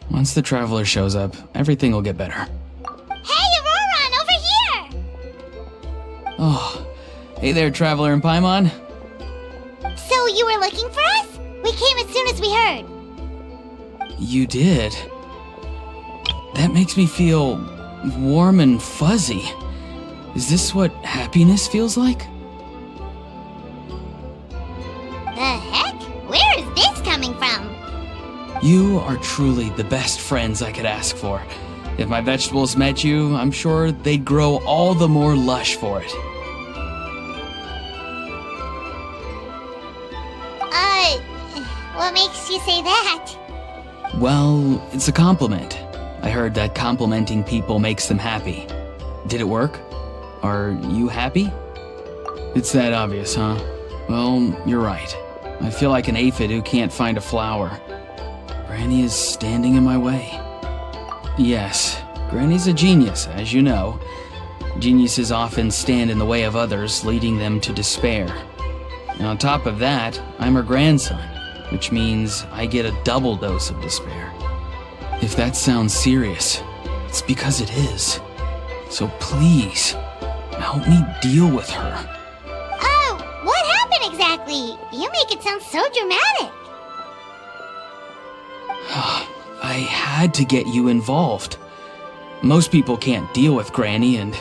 Once the traveler shows up, everything will get better. Hey, Auroron, over here! Oh, hey there, traveler in Paimon. So you were looking for us? We came as soon as we heard. You did? That makes me feel warm and fuzzy. Is this what happiness feels like? The heck? Where is this coming from? You are truly the best friends I could ask for. If my vegetables met you, I'm sure they'd grow all the more lush for it. What makes you say that? Well, it's a compliment. I heard that complimenting people makes them happy. Did it work? Are you happy? It's that obvious, huh? Well, you're right. I feel like an aphid who can't find a flower. Granny is standing in my way. Yes, Granny's a genius, as you know. Geniuses often stand in the way of others, leading them to despair. And on top of that, I'm her grandson, which means I get a double dose of despair. If that sounds serious, it's because it is. So please, help me deal with her. Oh, what happened exactly? You make it sound so dramatic. I had to get you involved. Most people can't deal with Granny and...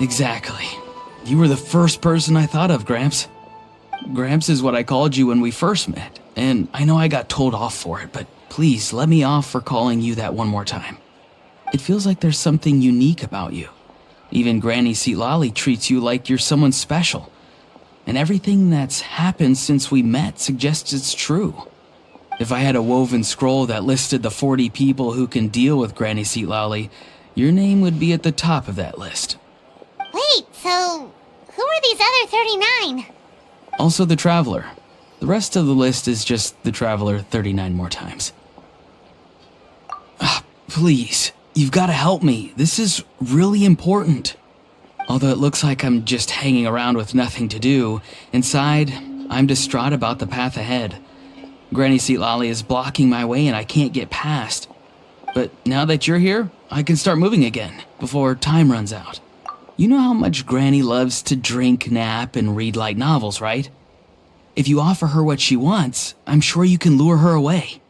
Exactly. You were the first person I thought of, Gramps. Gramps is what I called you when we first met, and I know I got told off for it, but please let me off for calling you that one more time. It feels like there's something unique about you. Even Granny Seatlali treats you like you're someone special. And everything that's happened since we met suggests it's true. If I had a woven scroll that listed the 40 people who can deal with Granny Seatlali, your name would be at the top of that list. Wait, so who are these other 39? Also the Traveler. The rest of the list is just the Traveler 39 more times. Please, you've got to help me. This is really important. Although it looks like I'm just hanging around with nothing to do, inside, I'm distraught about the path ahead. Granny Seatlali is blocking my way and I can't get past. But now that you're here, I can start moving again, before time runs out. You know how much Granny loves to drink, nap, and read light novels, right? If you offer her what she wants, I'm sure you can lure her away.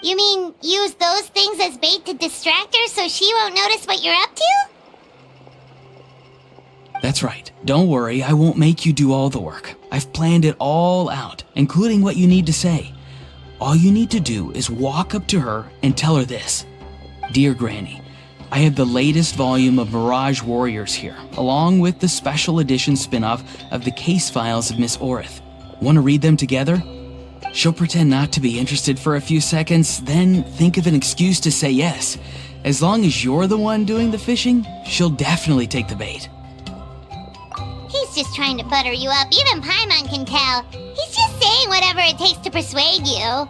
You mean use those things as bait to distract her so she won't notice what you're up to? That's right. Don't worry, I won't make you do all the work. I've planned it all out, including what you need to say. All you need to do is walk up to her and tell her this. Dear Granny, I have the latest volume of Mirage Warriors here, along with the special edition spin-off of the case files of Miss Orith. Want to read them together? She'll pretend not to be interested for a few seconds, then think of an excuse to say yes. As long as you're the one doing the fishing, she'll definitely take the bait. He's just trying to butter you up. Even Paimon can tell. He's just saying whatever it takes to persuade you.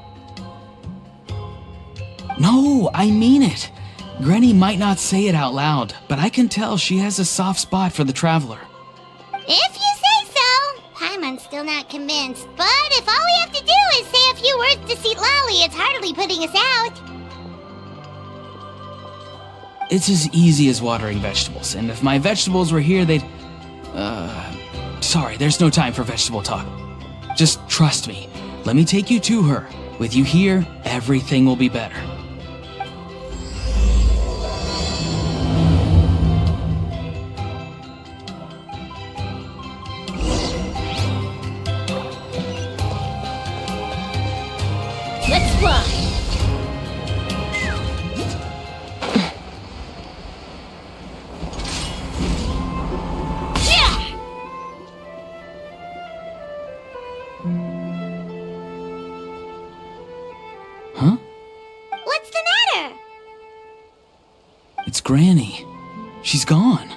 No, I mean it. Granny might not say it out loud, but I can tell she has a soft spot for the Traveler. If you say so. Paimon's still not convinced, but if all we have to do is say a few words to Seatlali, it's hardly putting us out. It's as easy as watering vegetables, and if my vegetables were here, they'd... Sorry, there's no time for vegetable talk. Just trust me. Let me take you to her. With you here, everything will be better. Let's fly. Huh? What's the matter? It's Granny. She's gone.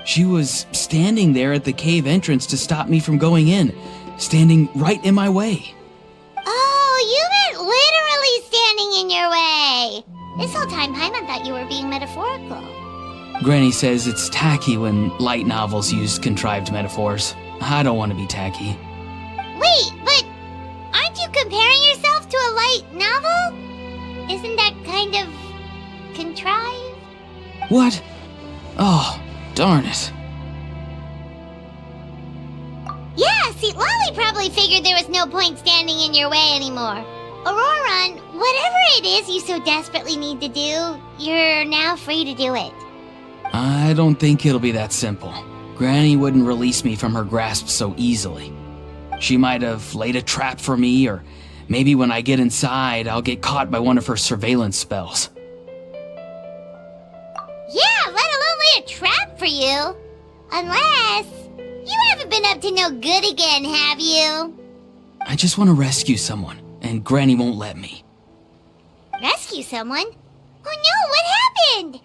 She was standing there at the cave entrance to stop me from going in, standing right in my way. Oh, you meant literally standing in your way. This whole time, Paimon thought you were being metaphorical. Granny says it's tacky when light novels use contrived metaphors. I don't want to be tacky. Wait, but aren't you comparing yourself to a light novel? What? Oh, darn it. Yeah, see, Lolly probably figured there was no point standing in your way anymore. Auroran, whatever it is you so desperately need to do, you're now free to do it. I don't think it'll be that simple. Granny wouldn't release me from her grasp so easily. She might have laid a trap for me, or maybe when I get inside, I'll get caught by one of her surveillance spells. Yeah, let alone lay a trap for you. Unless... you haven't been up to no good again, have you? I just want to rescue someone, and Granny won't let me. Rescue someone? Oh no, what happened?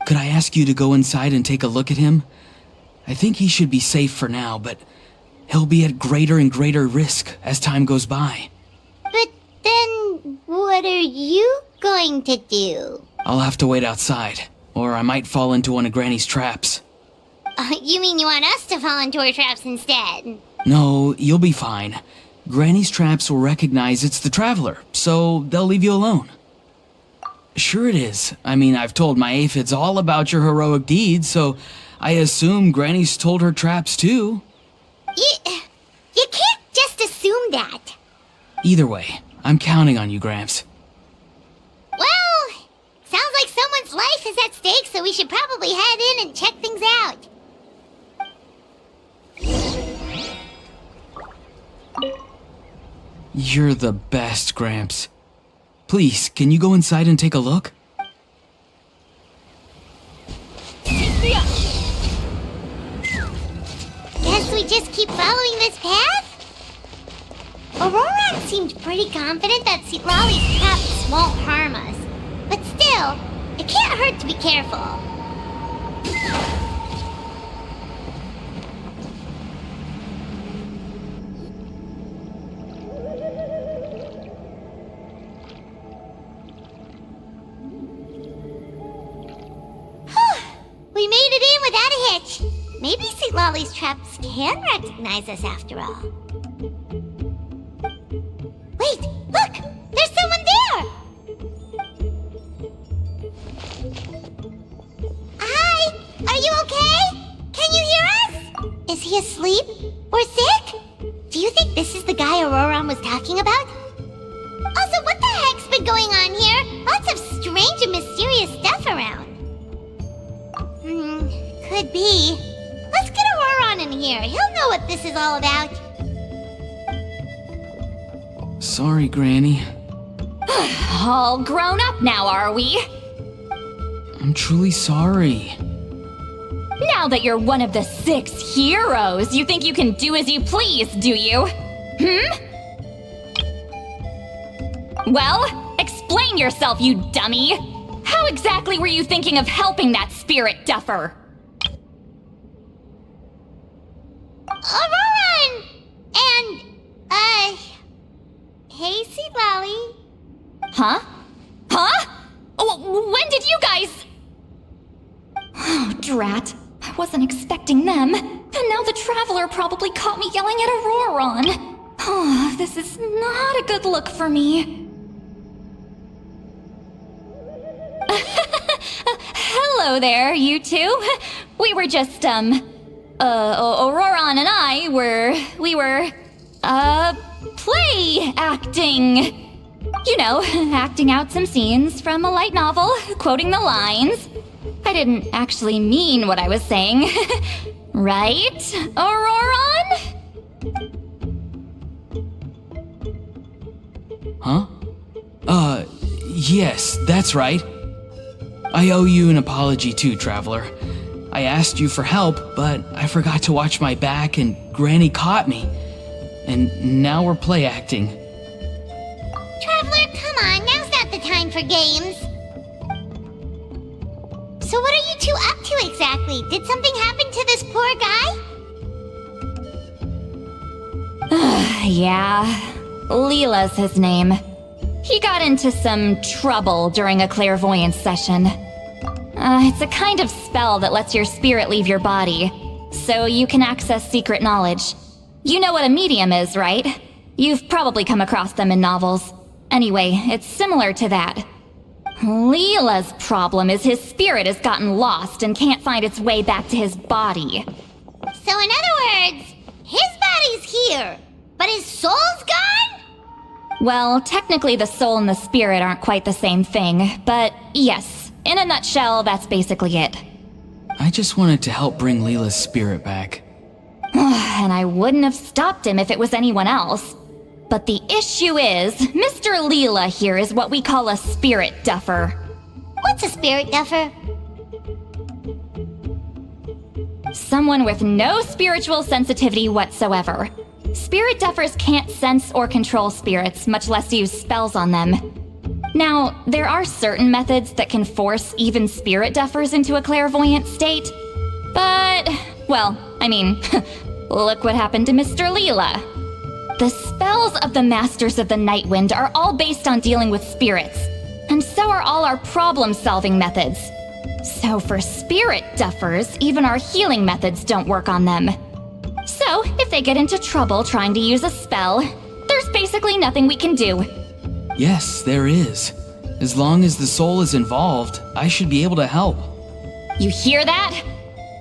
Could I ask you to go inside and take a look at him? I think he should be safe for now, but he'll be at greater and greater risk as time goes by. But then, what are you going to do? I'll have to wait outside, or I might fall into one of Granny's traps. You mean you want us to fall into her traps instead? No, you'll be fine. Granny's traps will recognize it's the Traveler, so they'll leave you alone. Sure it is. I mean, I've told my aphids all about your heroic deeds, so I assume Granny's told her traps too. You can't just assume that. Either way, I'm counting on you, Gramps. Well, sounds like someone's life is at stake, so we should probably head in and check things out. You're the best, Gramps. Please, can you go inside and take a look? Guess we just keep following this path? Auroran seemed pretty confident that Lolly's traps won't harm us. But still, it can't hurt to be careful. We made it in without a hitch. Maybe St. Lolly's traps can recognize us after all. Wait, look! There's someone there! Hi! Are you okay? Can you hear us? Is he asleep? Or sick? Do you think this is the guy Auroran was talking about? Also, what the heck's been going on here? Lots of strange and mysterious stuff around. Could be. Let's get Auroran in here. He'll know what this is all about. Sorry, Granny. All grown up now, are we? I'm truly sorry. Now that you're one of the 6 heroes, you think you can do as you please, do you? Well, explain yourself, you dummy! How exactly were you thinking of helping that spirit duffer? Auroran! And, hey, St. Lolly. Huh? Huh? When did you guys... Oh, drat. I wasn't expecting them. And now the Traveler probably caught me yelling at Auroran. Oh, this is not a good look for me. Hello there, you two. We were just, Auroran and I we were play acting. You know, acting out some scenes from a light novel, quoting the lines. I didn't actually mean what I was saying. Right, Auroran? Huh? Yes, that's right. I owe you an apology too, Traveler. I asked you for help, but I forgot to watch my back and Granny caught me. And now we're play acting. Traveler, come on. Now's not the time for games. So what are you two up to exactly? Did something happen to this poor guy? Yeah. Leela's his name. He got into some trouble during a clairvoyance session. It's a kind of spell that lets your spirit leave your body, so you can access secret knowledge. You know what a medium is, right? You've probably come across them in novels. Anyway, it's similar to that. Leela's problem is his spirit has gotten lost and can't find its way back to his body. So in other words, his body's here, but his soul's gone? Well, technically the soul and the spirit aren't quite the same thing, but yes, in a nutshell, that's basically it. I just wanted to help bring Leela's spirit back. And I wouldn't have stopped him if it was anyone else. But the issue is, Mr. Leela here is what we call a spirit duffer. What's a spirit duffer? Someone with no spiritual sensitivity whatsoever. Spirit duffers can't sense or control spirits, much less use spells on them. Now, there are certain methods that can force even spirit duffers into a clairvoyant state. But, well, I mean, look what happened to Mr. Leela. The spells of the Masters of the Nightwind are all based on dealing with spirits, and so are all our problem-solving methods. So for spirit duffers, even our healing methods don't work on them. So, if they get into trouble trying to use a spell, there's basically nothing we can do. Yes, there is. As long as the soul is involved, I should be able to help. You hear that?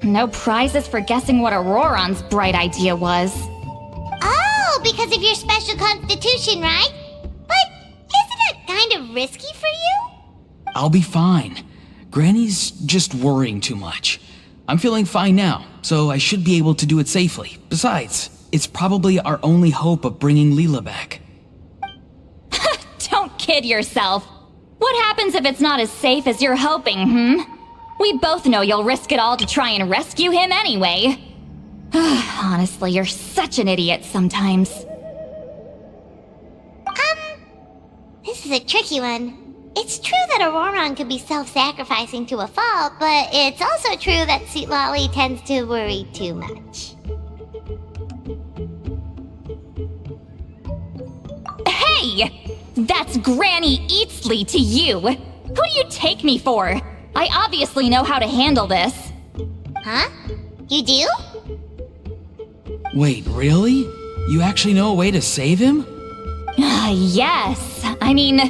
No prizes for guessing what Auroron's bright idea was. Oh, because of your special constitution, right? But isn't that kind of risky for you? I'll be fine. Granny's just worrying too much. I'm feeling fine now, so I should be able to do it safely. Besides, it's probably our only hope of bringing Leela back. Don't kid yourself. What happens if it's not as safe as you're hoping, We both know you'll risk it all to try and rescue him anyway. Honestly, you're such an idiot sometimes. This is a tricky one. It's true that Auroron could be self-sacrificing to a fault, but it's also true that Sweet Lolly tends to worry too much. Hey! That's Granny Eatsley to you! Who do you take me for? I obviously know how to handle this. Huh? You do? Wait, really? You actually know a way to save him? Yes. I mean,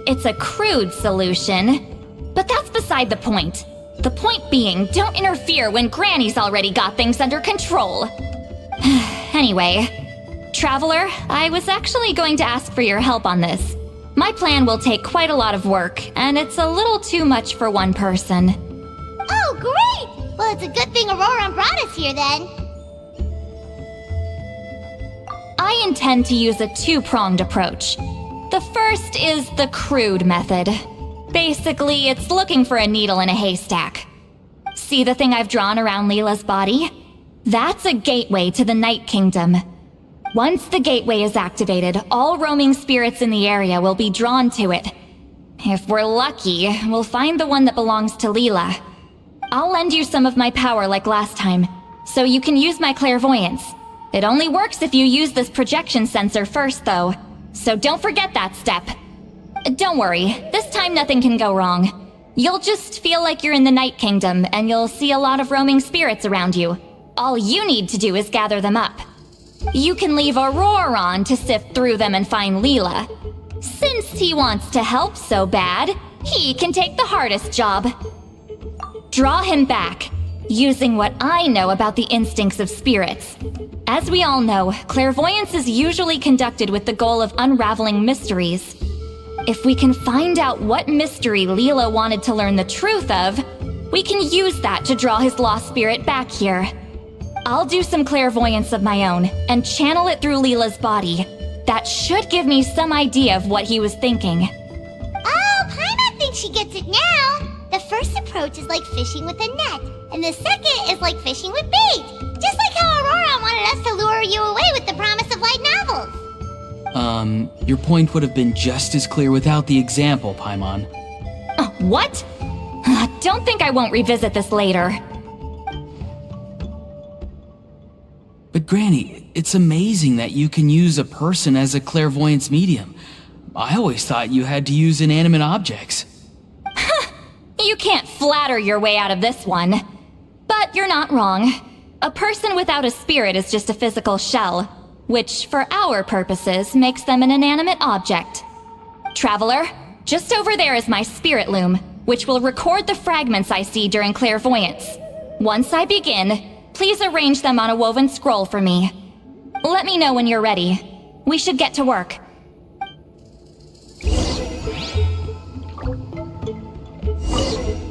it's a crude solution. But that's beside the point. The point being, don't interfere when Granny's already got things under control. Anyway, Traveler, I was actually going to ask for your help on this. My plan will take quite a lot of work, and it's a little too much for one person. Oh, great! Well, it's a good thing Auroron brought us here then. I intend to use a two-pronged approach. The first is the crude method. Basically, it's looking for a needle in a haystack. See the thing I've drawn around Leela's body? That's a gateway to the Night Kingdom. Once the gateway is activated, all roaming spirits in the area will be drawn to it. If we're lucky, we'll find the one that belongs to Leela. I'll lend you some of my power like last time, so you can use my clairvoyance. It only works if you use this projection sensor first, though, so don't forget that step. Don't worry, this time nothing can go wrong. You'll just feel like you're in the Night Kingdom, and you'll see a lot of roaming spirits around you. All you need to do is gather them up. You can leave Auroron to sift through them and find Leela. Since he wants to help so bad, he can take the hardest job. Draw him back, using what I know about the instincts of spirits. As we all know, clairvoyance is usually conducted with the goal of unraveling mysteries. If we can find out what mystery Leela wanted to learn the truth of, we can use that to draw his lost spirit back here. I'll do some clairvoyance of my own and channel it through Leela's body. That should give me some idea of what he was thinking. Oh, Paimon thinks she gets it now. The first approach is like fishing with a net, and the second is like fishing with bait. Just like how Auroron wanted us to lure you away with the promise of light novels. Your point would have been just as clear without the example, Paimon. What? Don't think I won't revisit this later. But Granny, it's amazing that you can use a person as a clairvoyance medium. I always thought you had to use inanimate objects. You can't flatter your way out of this one. But you're not wrong. A person without a spirit is just a physical shell, which, for our purposes, makes them an inanimate object. Traveler, Just over there is my spirit loom, which will record the fragments I see during clairvoyance. Once I begin, please arrange them on a woven scroll for me. Let me know when you're ready. We should get to work.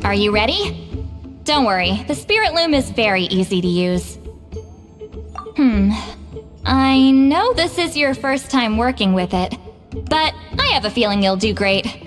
Are you ready? Don't worry, the spirit loom is very easy to use. I know this is your first time working with it, but I have a feeling you'll do great.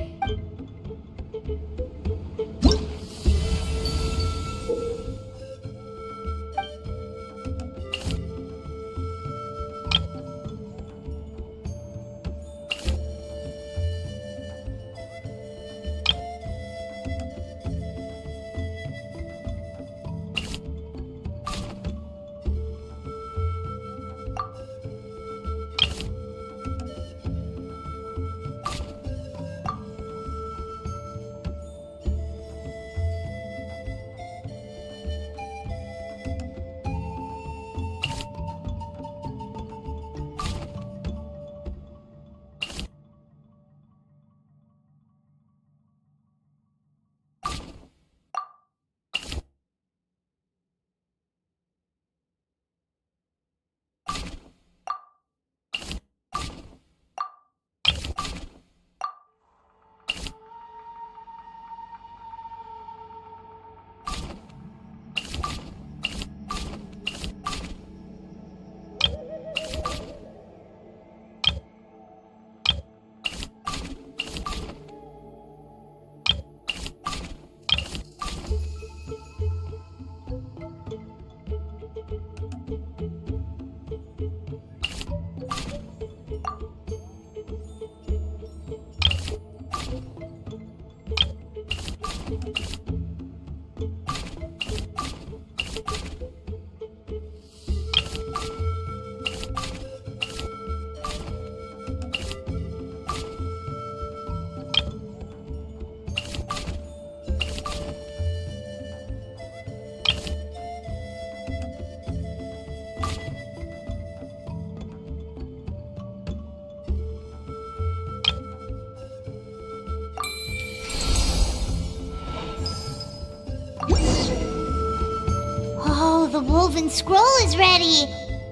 The woven scroll is ready.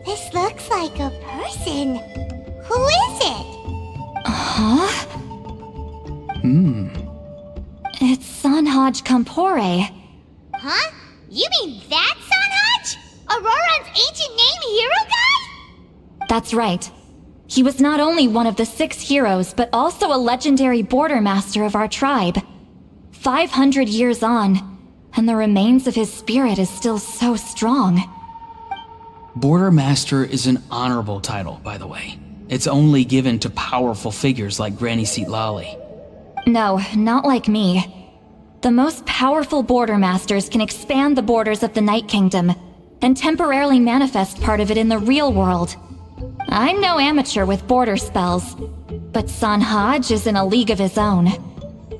This looks like a person. Who is it? Huh? It's Sanhaj Kampore. Huh? You mean that Sanhaj? Auroran's ancient name hero guy? That's right. He was not only one of the 6 heroes, but also a legendary border master of our tribe. 500 years on, and the remains of his spirit is still so strong. Border Master is an honorable title, by the way. It's only given to powerful figures like Granny Seatlali. No, not like me. The most powerful border masters can expand the borders of the Night Kingdom and temporarily manifest part of it in the real world. I'm no amateur with border spells, but Sanhaj is in a league of his own.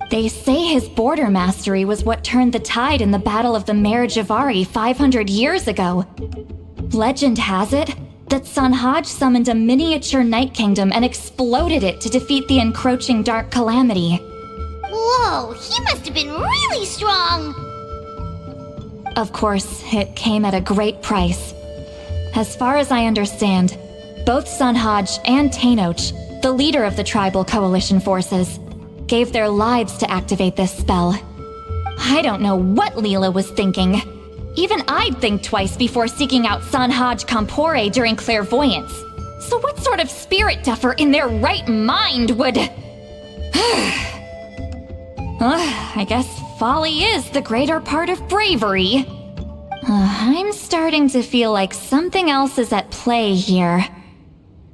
They say his border mastery was what turned the tide in the Battle of the Mare Javari 500 years ago. Legend has it that Sanhaj summoned a miniature Night Kingdom and exploded it to defeat the encroaching Dark Calamity. Whoa, he must have been really strong! Of course, it came at a great price. As far as I understand, both Sanhaj and Tainoch, the leader of the tribal coalition forces, gave their lives to activate this spell. I don't know what Leela was thinking. Even I'd think twice before seeking out Sanhaj Kampore during clairvoyance. So what sort of spirit duffer in their right mind would... I guess folly is the greater part of bravery. I'm starting to feel like something else is at play here.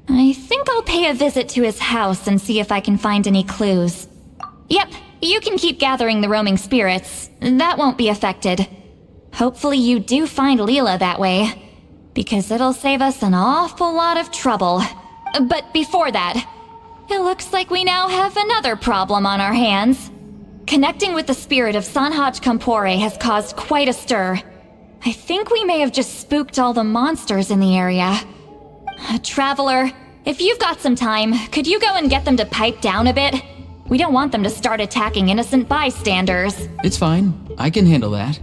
I think I'll pay a visit to his house and see if I can find any clues. Yep, you can keep gathering the roaming spirits. That won't be affected. Hopefully you do find Leela that way, because it'll save us an awful lot of trouble. But before that, it looks like we now have another problem on our hands. Connecting with the spirit of Sanhaj Kampore has caused quite a stir. I think we may have just spooked all the monsters in the area. Traveler, if you've got some time, could you go and get them to pipe down a bit? We don't want them to start attacking innocent bystanders. It's fine. I can handle that.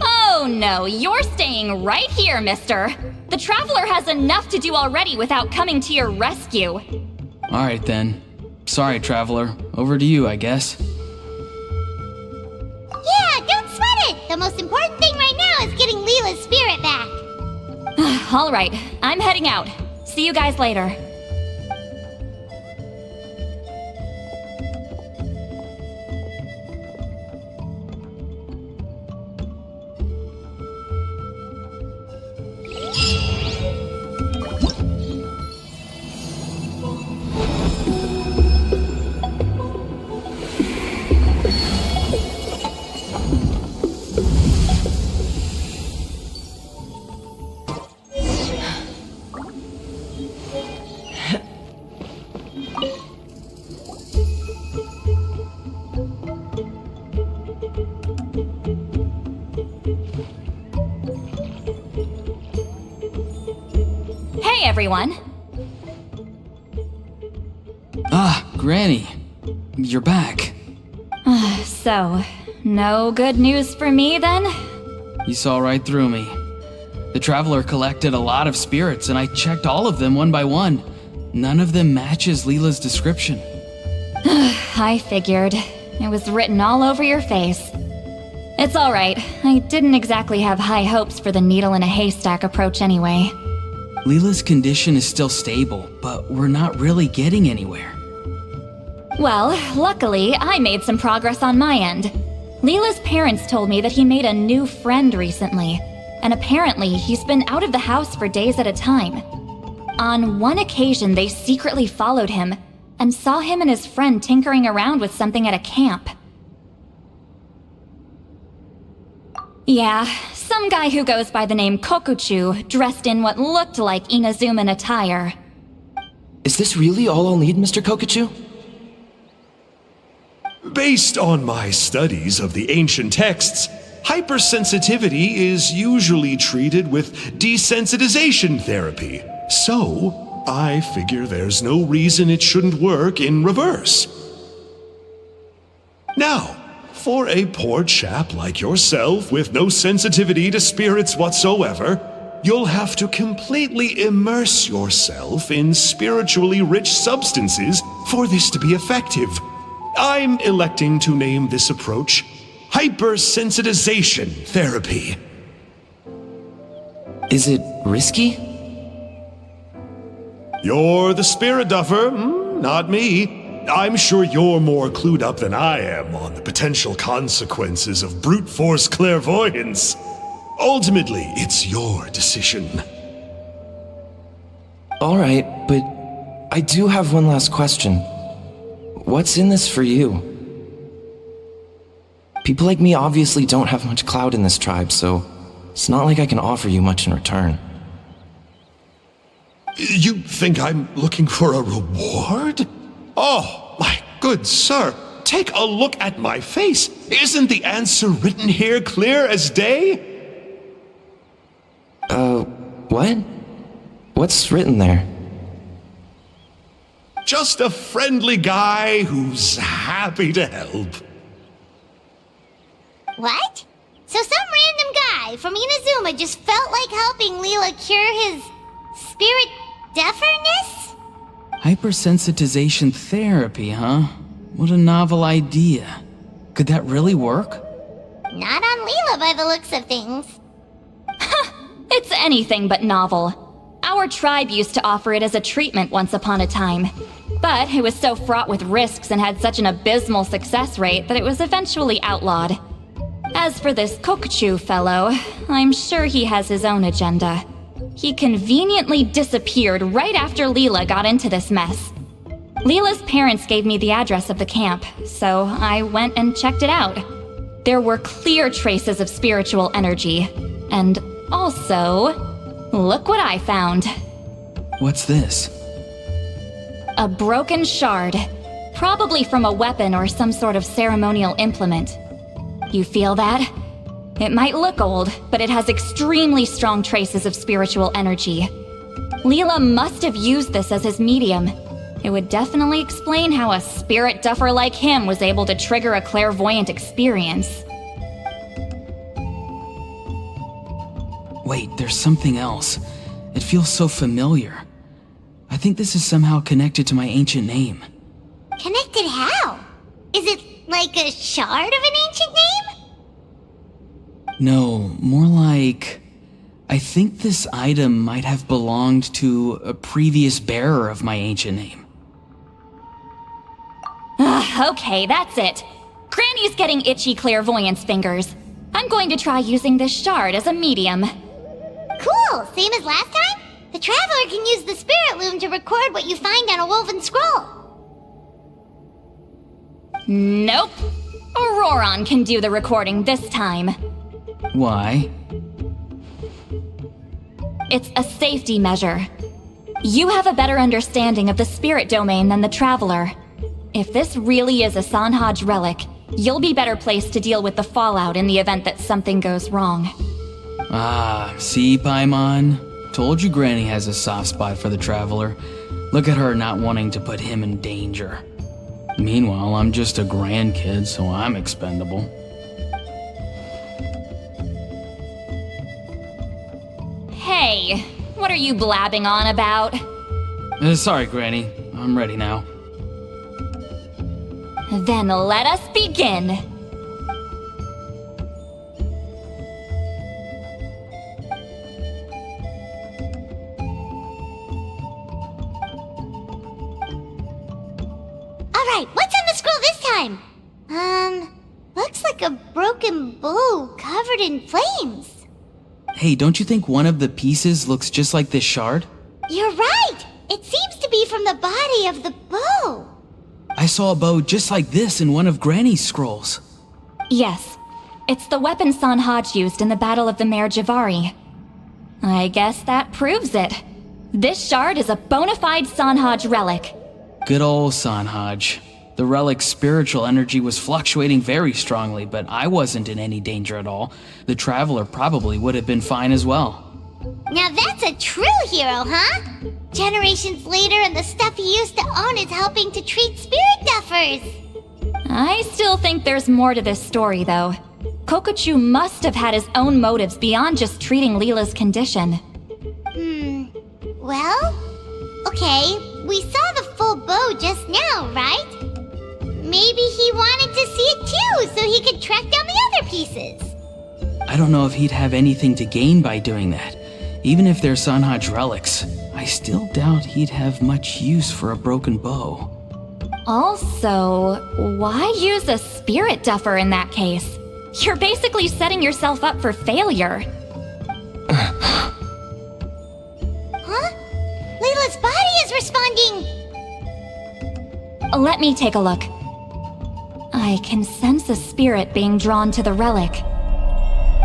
Oh no, you're staying right here, mister. The Traveler has enough to do already without coming to your rescue. Alright then. Sorry, Traveler. Over to you, I guess. Yeah, don't sweat it! The most important thing right now is getting Leela's spirit back. Alright, I'm heading out. See you guys later. Hey everyone! Ah, Granny. You're back. So, no good news for me then? You saw right through me. The Traveler collected a lot of spirits, and I checked all of them one by one. None of them matches Leela's description. I figured. It was written all over your face. It's alright. I didn't exactly have high hopes for the needle in a haystack approach anyway. Leela's condition is still stable, but we're not really getting anywhere. Well, luckily, I made some progress on my end. Leela's parents told me that he made a new friend recently, and apparently he's been out of the house for days at a time. On one occasion, they secretly followed him and saw him and his friend tinkering around with something at a camp. Yeah, some guy who goes by the name Kokuchu, dressed in what looked like Inazuman attire. Is this really all I'll need, Mr. Kokuchu? Based on my studies of the ancient texts, hypersensitivity is usually treated with desensitization therapy. So, I figure there's no reason it shouldn't work in reverse. Now, for a poor chap like yourself with no sensitivity to spirits whatsoever, you'll have to completely immerse yourself in spiritually rich substances for this to be effective. I'm electing to name this approach hypersensitization therapy. Is it risky? You're the spirit duffer, not me. I'm sure you're more clued up than I am on the potential consequences of brute force clairvoyance. Ultimately, it's your decision. Alright, but I do have one last question. What's in this for you? People like me obviously don't have much clout in this tribe, so it's not like I can offer you much in return. You think I'm looking for a reward? Oh, my good sir, take a look at my face. Isn't the answer written here clear as day? What? What's written there? Just a friendly guy who's happy to help. What? So some random guy from Inazuma just felt like helping Leela cure his spirit deafness? Hypersensitization therapy, huh? What a novel idea. Could that really work? Not on Leela by the looks of things. It's anything but novel. Our tribe used to offer it as a treatment once upon a time. But it was so fraught with risks and had such an abysmal success rate that it was eventually outlawed. As for this Kokuchu fellow, I'm sure he has his own agenda. He conveniently disappeared right after Leela got into this mess. Leela's parents gave me the address of the camp, so I went and checked it out. There were clear traces of spiritual energy. And also, look what I found. What's this? A broken shard, probably from a weapon or some sort of ceremonial implement. You feel that? It might look old, but it has extremely strong traces of spiritual energy. Leela must have used this as his medium. It would definitely explain how a spirit duffer like him was able to trigger a clairvoyant experience. Wait, there's something else. It feels so familiar. I think this is somehow connected to my ancient name. Connected how? Is it like a shard of an ancient name? No, more like... I think this item might have belonged to a previous bearer of my ancient name. Okay, that's it. Granny's getting itchy clairvoyance fingers. I'm going to try using this shard as a medium. Cool, same as last time? The Traveler can use the Spirit Loom to record what you find on a woven scroll. Nope. Auroron can do the recording this time. Why? It's a safety measure. You have a better understanding of the spirit domain than the Traveler. If this really is a Sanhaj relic, you'll be better placed to deal with the fallout in the event that something goes wrong. Ah, see, Paimon? Told you Granny has a soft spot for the Traveler. Look at her not wanting to put him in danger. Meanwhile, I'm just a grandkid, so I'm expendable. Hey, what are you blabbing on about? Sorry, Granny. I'm ready now. Then let us begin. Alright, what's on the scroll this time? Looks like a broken bow covered in flames. Hey, don't you think one of the pieces looks just like this shard? You're right! It seems to be from the body of the bow. I saw a bow just like this in one of Granny's scrolls. Yes, it's the weapon Sanhaj used in the Battle of the Mare Javari. I guess that proves it. This shard is a bona fide Sanhaj relic. Good old Sanhaj. The relic's spiritual energy was fluctuating very strongly, but I wasn't in any danger at all. The Traveler probably would have been fine as well. Now that's a true hero, huh? Generations later and the stuff he used to own is helping to treat spirit duffers. I still think there's more to this story, though. Kokochu must have had his own motives beyond just treating Leela's condition. Well, okay, we saw the full bow just now, right? Maybe he wanted to see it too, so he could track down the other pieces. I don't know if he'd have anything to gain by doing that. Even if they're Sanhaj relics, I still doubt he'd have much use for a broken bow. Also, why use a spirit duffer in that case? You're basically setting yourself up for failure. Huh? Leela's body is responding! Let me take a look. I can sense a spirit being drawn to the relic.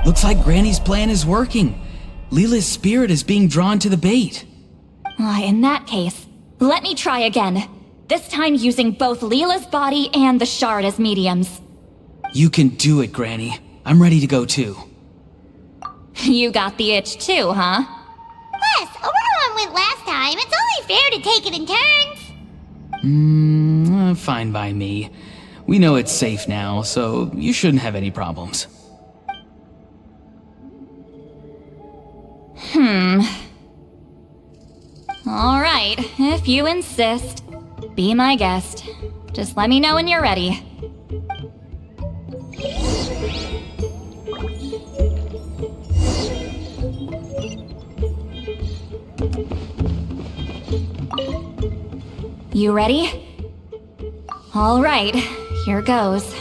Looks like Granny's plan is working. Leela's spirit is being drawn to the bait. In that case, let me try again. This time using both Leela's body and the shard as mediums. You can do it, Granny. I'm ready to go too. You got the itch too, huh? Plus, Auroron went last time. It's only fair to take it in turns. Fine by me. We know it's safe now, so you shouldn't have any problems. Alright, if you insist. Be my guest. Just let me know when you're ready. You ready? Alright, here goes.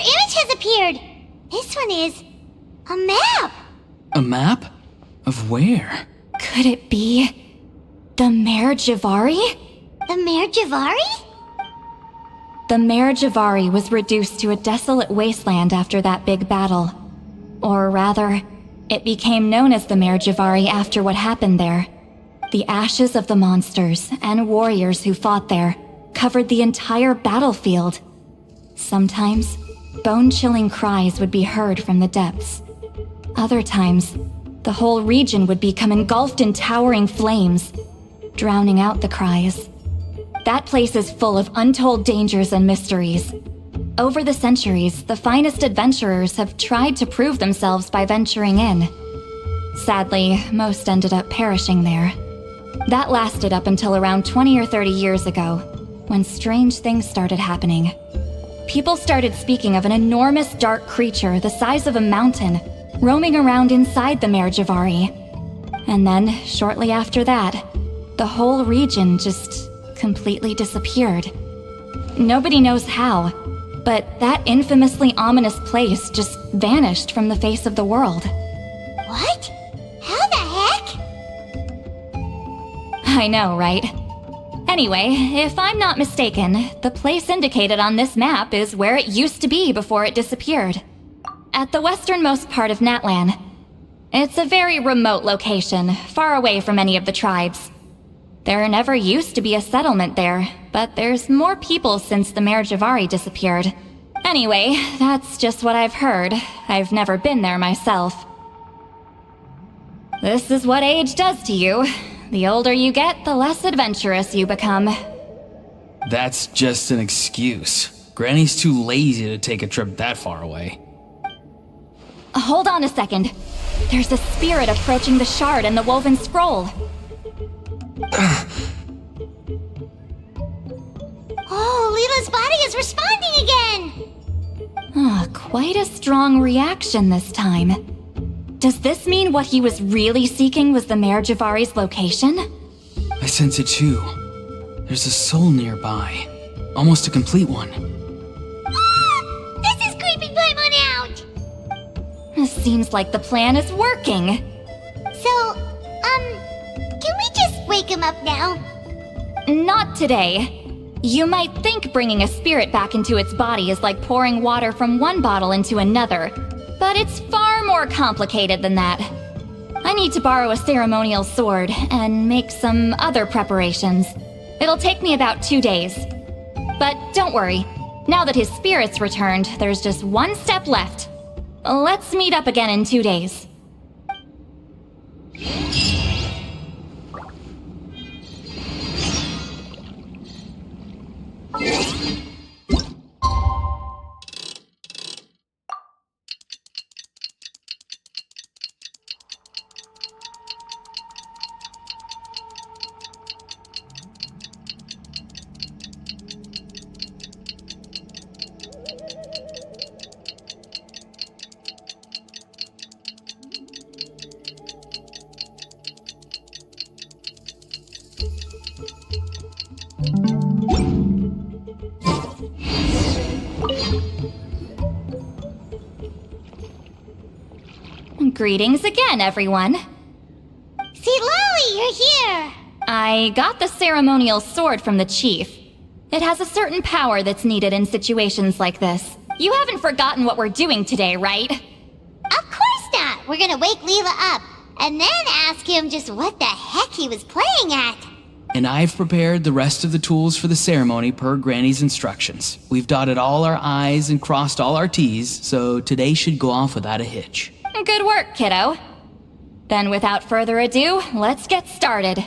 image has appeared. This one is a map. A map? Of where? Could it be the Mare Javari? The Mare Javari? The Mare Javari was reduced to a desolate wasteland after that big battle. Or rather, it became known as the Mare Javari after what happened there. The ashes of the monsters and warriors who fought there covered the entire battlefield. Sometimes, bone-chilling cries would be heard from the depths. Other times, the whole region would become engulfed in towering flames, drowning out the cries. That place is full of untold dangers and mysteries. Over the centuries, the finest adventurers have tried to prove themselves by venturing in. Sadly, most ended up perishing there. That lasted up until around 20 or 30 years ago, when strange things started happening. People started speaking of an enormous dark creature the size of a mountain, roaming around inside the Mare Javari. And then, shortly after that, the whole region just completely disappeared. Nobody knows how, but that infamously ominous place just vanished from the face of the world. What? How the heck? I know, right? Anyway, if I'm not mistaken, the place indicated on this map is where it used to be before it disappeared. At the westernmost part of Natlan. It's a very remote location, far away from any of the tribes. There never used to be a settlement there, but there's more people since the Mare Javari disappeared. Anyway, that's just what I've heard. I've never been there myself. This is what age does to you. The older you get, the less adventurous you become. That's just an excuse. Granny's too lazy to take a trip that far away. Hold on a second. There's a spirit approaching the shard and the woven scroll. Oh, Leela's body is responding again! Quite a strong reaction this time. Does this mean what he was really seeking was the Mare Javari's location? I sense it too. There's a soul nearby. Almost a complete one. Ah! This is creeping Paimon out! Seems like the plan is working. So, can we just wake him up now? Not today. You might think bringing a spirit back into its body is like pouring water from one bottle into another, but it's far more complicated than that. I need to borrow a ceremonial sword and make some other preparations. It'll take me about 2 days. But don't worry, now that his spirit's returned, there's just one step left. Let's meet up again in 2 days. Greetings again, everyone. See, Lily, you're here! I got the ceremonial sword from the chief. It has a certain power that's needed in situations like this. You haven't forgotten what we're doing today, right? Of course not! We're gonna wake Leela up, and then ask him just what the heck he was playing at. And I've prepared the rest of the tools for the ceremony per Granny's instructions. We've dotted all our I's and crossed all our T's, so today should go off without a hitch. Good work, kiddo. Then without further ado, let's get started.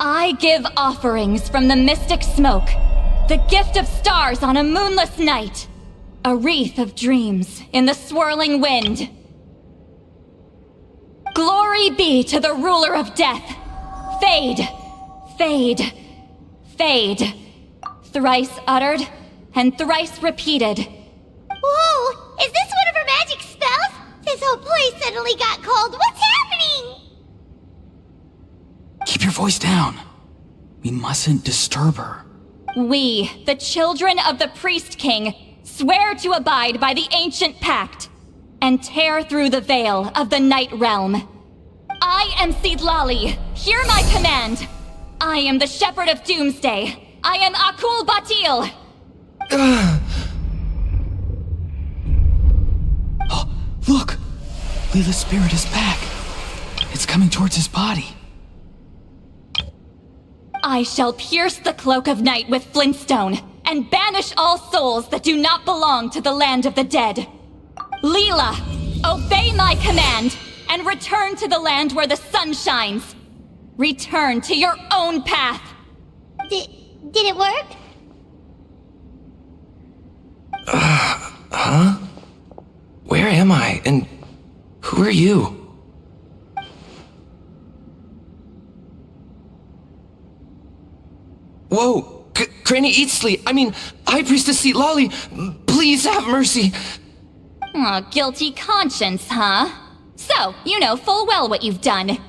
I give offerings from the mystic smoke, the gift of stars on a moonless night, a wreath of dreams in the swirling wind. Glory be to the ruler of death. Fade, fade, fade. Thrice uttered, and thrice repeated. Whoa! Is this one of her magic spells? This whole place suddenly got cold. What's happening? Keep your voice down. We mustn't disturb her. We, the children of the Priest King, swear to abide by the ancient pact and tear through the veil of the Night Realm. I am Seedlali. Hear my command. I am the Shepherd of Doomsday. I am Akul Batil. Oh, look! Leela's spirit is back. It's coming towards his body. I shall pierce the cloak of night with flintstone and banish all souls that do not belong to the land of the dead. Leela, obey my command and return to the land where the sun shines. Return to your own path. Did it work? Huh? Where am I? And who are you? Whoa! Granny Eatsley! I mean, High Priestess Seedlali! Please have mercy! Oh, guilty conscience, huh? So, you know full well what you've done.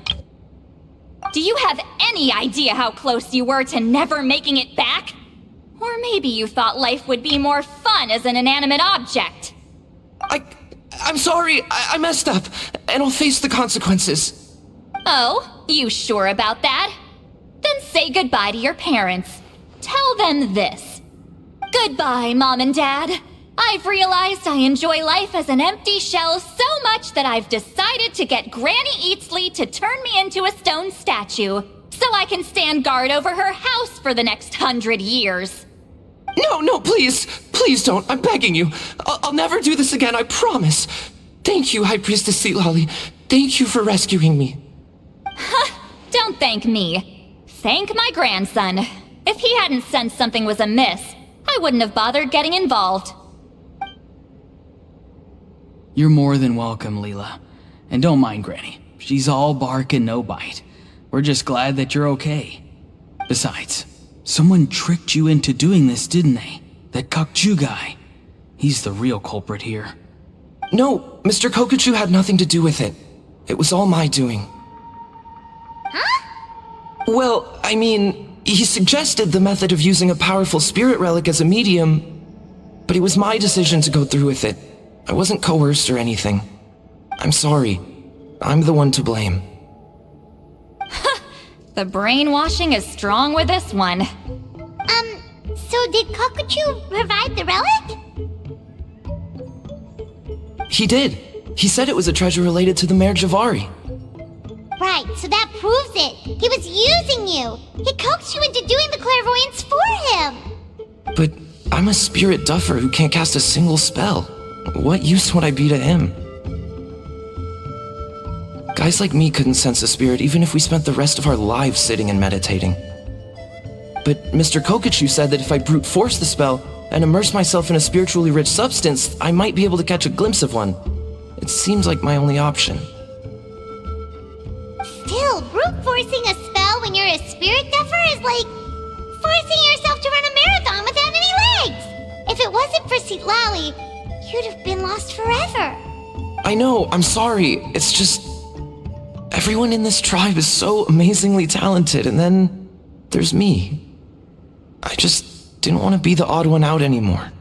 Do you have any idea how close you were to never making it back? Or maybe you thought life would be more fun as an inanimate object. I'm sorry, I messed up, and I'll face the consequences. Oh, you sure about that? Then say goodbye to your parents. Tell them this. Goodbye, Mom and Dad. I've realized I enjoy life as an empty shell so much that I've decided to get Granny Eatsley to turn me into a stone statue, so I can stand guard over her house for the next 100 years. No, please! Please don't, I'm begging you. I'll never do this again, I promise. Thank you, High Priestess Seedlali. Thank you for rescuing me. Don't thank me. Thank my grandson. If he hadn't sensed something was amiss, I wouldn't have bothered getting involved. You're more than welcome, Leela. And don't mind Granny. She's all bark and no bite. We're just glad that you're okay. Besides, someone tricked you into doing this, didn't they? That Kokju guy. He's the real culprit here. No, Mr. Kokuchu had nothing to do with it. It was all my doing. Huh? Well, I mean, he suggested the method of using a powerful spirit relic as a medium, but it was my decision to go through with it. I wasn't coerced or anything. I'm sorry. I'm the one to blame. The brainwashing is strong with this one. So did Kokuchu provide the relic? He did. He said it was a treasure related to the Mare Javari. Right, so that proves it. He was using you. He coaxed you into doing the clairvoyance for him. But I'm a spirit duffer who can't cast a single spell. What use would I be to him? Guys like me couldn't sense a spirit even if we spent the rest of our lives sitting and meditating. But Mr. Kokuchu said that if I brute force the spell and immerse myself in a spiritually rich substance, I might be able to catch a glimpse of one. It seems like my only option. Still, brute forcing a spell when you're a spirit duffer is like forcing yourself to run a marathon without any legs. If it wasn't for Seedlali, you'd have been lost forever. I know, I'm sorry. It's just... everyone in this tribe is so amazingly talented, and then there's me. I just didn't want to be the odd one out anymore.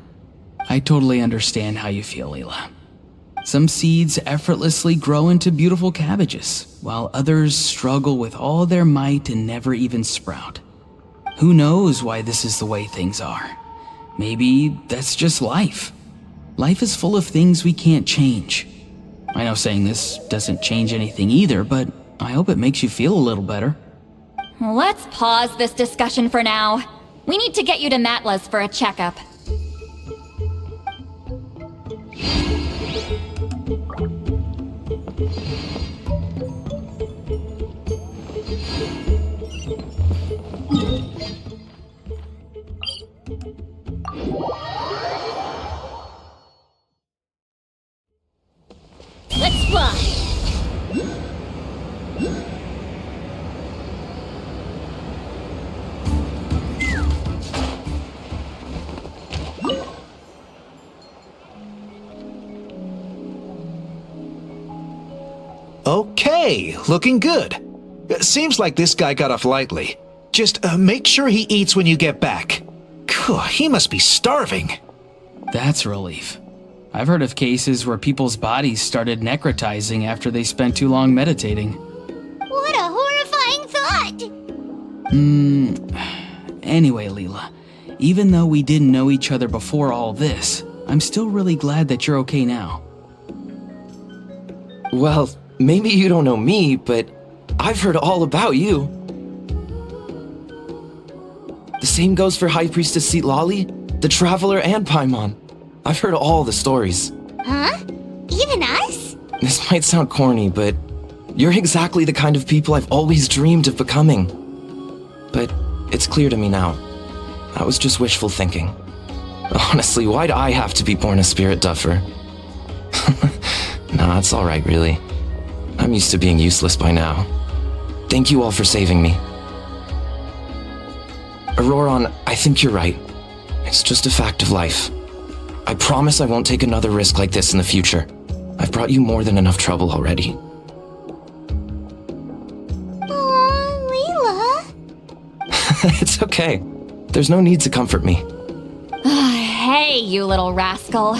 I totally understand how you feel, Leela. Some seeds effortlessly grow into beautiful cabbages, while others struggle with all their might and never even sprout. Who knows why this is the way things are? Maybe that's just life. Life is full of things we can't change. I know saying this doesn't change anything either, but I hope it makes you feel a little better. Let's pause this discussion for now. We need to get you to Matla's for a checkup. Let's fly! Okay, looking good. It seems like this guy got off lightly. Just make sure he eats when you get back. He must be starving. That's a relief. I've heard of cases where people's bodies started necrotizing after they spent too long meditating. What a horrifying thought! Anyway, Leela, even though we didn't know each other before all this, I'm still really glad that you're okay now. Well, maybe you don't know me, but I've heard all about you. The same goes for High Priestess Lali, the Traveler, and Paimon. I've heard all the stories. Huh? Even us? This might sound corny, but you're exactly the kind of people I've always dreamed of becoming. But it's clear to me now. That was just wishful thinking. Honestly, why'd I have to be born a spirit duffer? Nah, it's alright, really. I'm used to being useless by now. Thank you all for saving me. Auroron, I think you're right. It's just a fact of life. I promise I won't take another risk like this in the future. I've brought you more than enough trouble already. Aw, Leela. It's okay. There's no need to comfort me. Hey, you little rascal.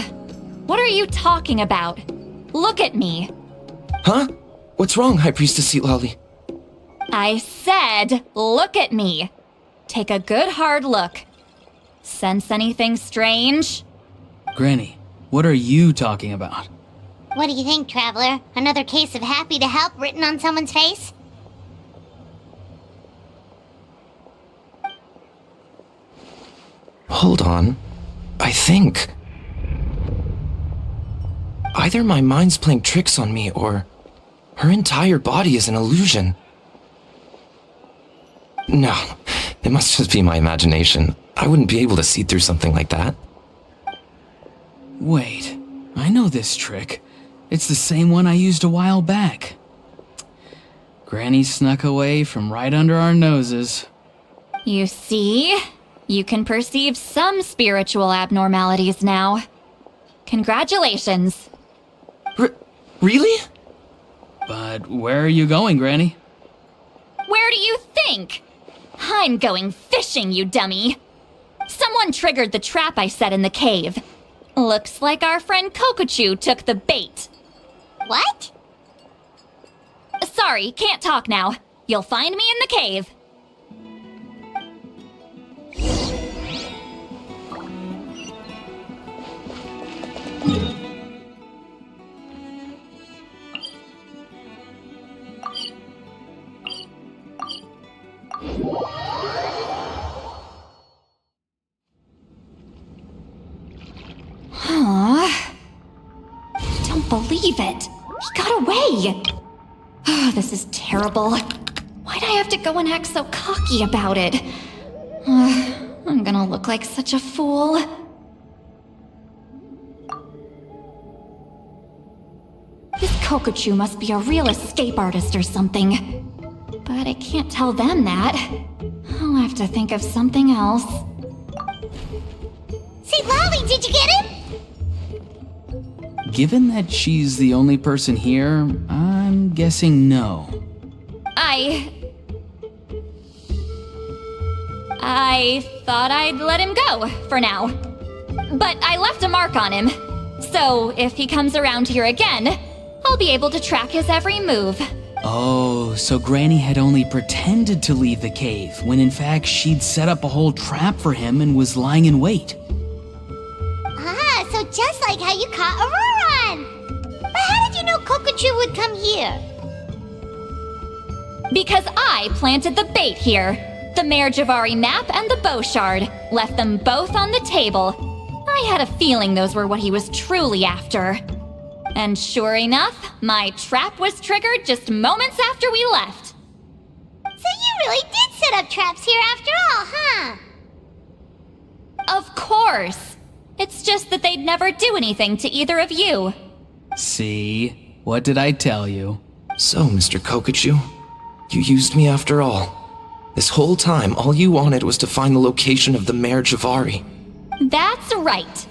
What are you talking about? Look at me. Huh? What's wrong, High Priestess Lali? I said, look at me. Take a good hard look. Sense anything strange? Granny, what are you talking about? What do you think, Traveler? Another case of happy to help written on someone's face? Hold on. I think... either my mind's playing tricks on me, or her entire body is an illusion. No, it must just be my imagination. I wouldn't be able to see through something like that. Wait, I know this trick. It's the same one I used a while back. Granny snuck away from right under our noses. You see? You can perceive some spiritual abnormalities now. Congratulations. Really? But where are you going, Granny? Where do you think? I'm going fishing, you dummy. Someone triggered the trap I set in the cave. Looks like our friend Kokochu took the bait. What? Sorry, can't talk now. You'll find me in the cave. Don't believe it. He got away. Oh, this is terrible. Why'd I have to go and act so cocky about it? I'm gonna look like such a fool. This Kokochu must be a real escape artist or something. But I can't tell them that. I'll have to think of something else. See, Lolly, did you get him? Given that she's the only person here, I'm guessing no. I thought I'd let him go, for now. But I left a mark on him. So if he comes around here again, I'll be able to track his every move. Oh, so Granny had only pretended to leave the cave, when in fact she'd set up a whole trap for him and was lying in wait. Ah, so just like how you caught Auroron! But how did you know Kokochu would come here? Because I planted the bait here. The Mare Javari map and the bow shard. Left them both on the table. I had a feeling those were what he was truly after. And sure enough, my trap was triggered just moments after we left. So you really did set up traps here after all, huh? Of course. It's just that they'd never do anything to either of you. See? What did I tell you? So, Mr. Kokochu, you used me after all. This whole time, all you wanted was to find the location of the Mare Javari. That's right.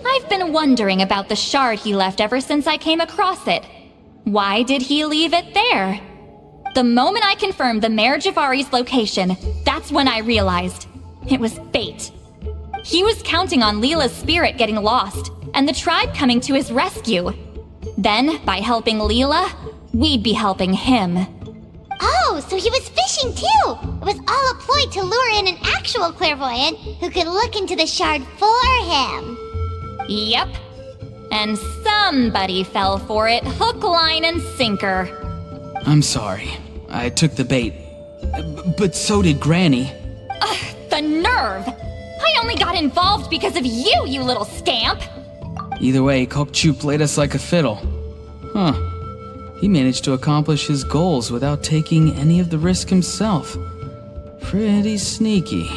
I've been wondering about the shard he left ever since I came across it. Why did he leave it there? The moment I confirmed the Mayor Javari's location, that's when I realized it was fate. He was counting on Leela's spirit getting lost, and the tribe coming to his rescue. Then, by helping Leela, we'd be helping him. Oh, so he was fishing too! It was all a ploy to lure in an actual clairvoyant who could look into the shard for him. Yep. And somebody fell for it, hook, line, and sinker. I'm sorry. I took the bait. But so did Granny. The nerve! I only got involved because of you, you little scamp! Either way, Kokchu played us like a fiddle. Huh. He managed to accomplish his goals without taking any of the risk himself. Pretty sneaky.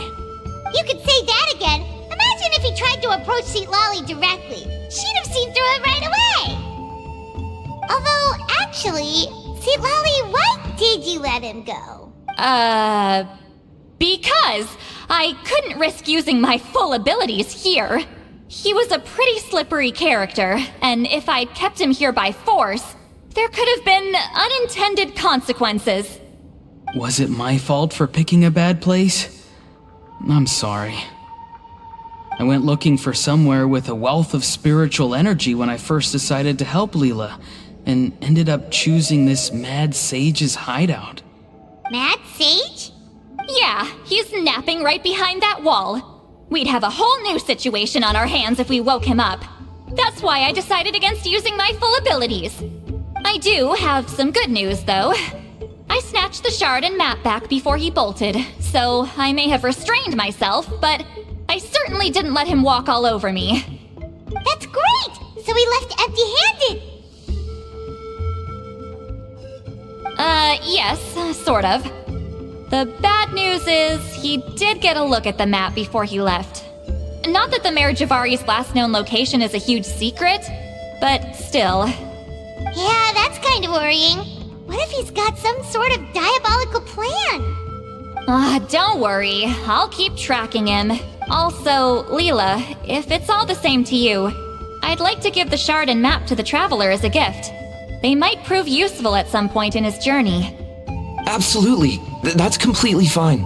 You could say that again! Imagine if he tried to approach Seatlali directly. She'd have seen through it right away! Although, actually, Seatlali, why did you let him go? Because I couldn't risk using my full abilities here. He was a pretty slippery character, and if I'd kept him here by force, there could have been unintended consequences. Was it my fault for picking a bad place? I'm sorry. I went looking for somewhere with a wealth of spiritual energy when I first decided to help Leela, and ended up choosing this mad sage's hideout. Mad Sage? Yeah, he's napping right behind that wall. We'd have a whole new situation on our hands if we woke him up. That's why I decided against using my full abilities. I do have some good news, though. I snatched the shard and map back before he bolted, so I may have restrained myself, but I certainly didn't let him walk all over me. That's great! So he left empty-handed! Yes, sort of. The bad news is, he did get a look at the map before he left. Not that the Mayor Javari's last known location is a huge secret, but still. Yeah, that's kind of worrying. What if he's got some sort of diabolical plan? Don't worry, I'll keep tracking him. Also, Leela, if it's all the same to you, I'd like to give the shard and map to the Traveler as a gift. They might prove useful at some point in his journey. Absolutely. That's completely fine.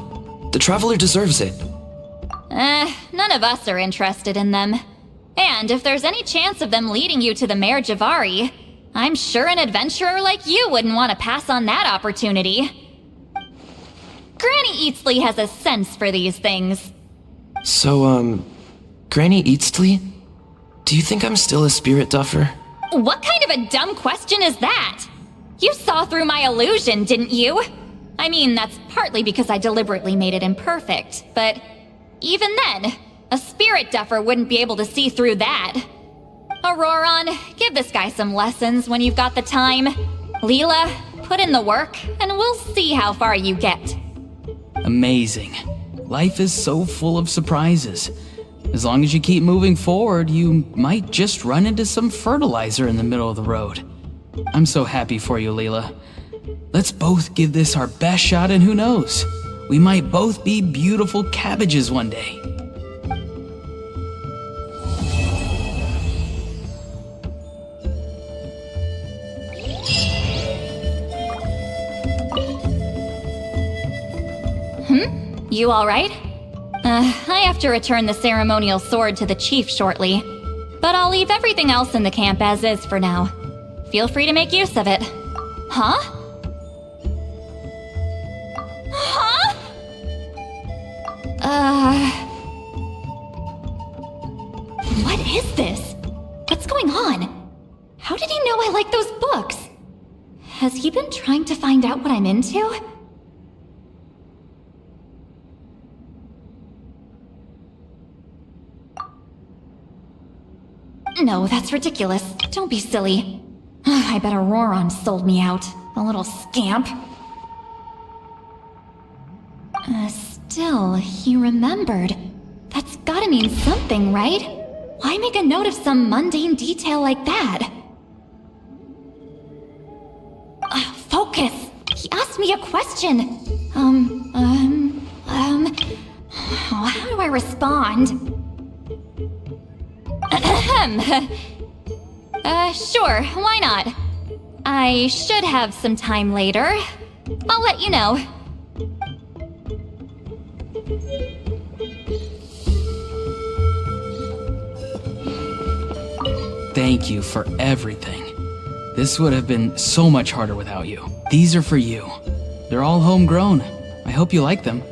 The Traveler deserves it. None of us are interested in them. And if there's any chance of them leading you to the Mayor Javari, I'm sure an adventurer like you wouldn't want to pass on that opportunity. Granny Eatsley has a sense for these things. So, Granny Eatsley? Do you think I'm still a spirit duffer? What kind of a dumb question is that? You saw through my illusion, didn't you? I mean, that's partly because I deliberately made it imperfect, but even then, a spirit duffer wouldn't be able to see through that. Auroron, give this guy some lessons when you've got the time. Leela, put in the work, and we'll see how far you get. Amazing. Life is so full of surprises. As long as you keep moving forward, you might just run into some fertilizer in the middle of the road. I'm so happy for you, Leela. Let's both give this our best shot, and who knows? We might both be beautiful cabbages one day. You alright? I have to return the ceremonial sword to the chief shortly, but I'll leave everything else in the camp as is for now. Feel free to make use of it. Huh? Huh? What is this? What's going on? How did he know I like those books? Has he been trying to find out what I'm into? No, that's ridiculous. Don't be silly. I bet Auroron sold me out. A little scamp. Still, he remembered. That's gotta mean something, right? Why make a note of some mundane detail like that? Focus! He asked me a question. How do I respond? Sure, why not? I should have some time later. I'll let you know. Thank you for everything. This would have been so much harder without you. These are for you. They're all homegrown. I hope you like them.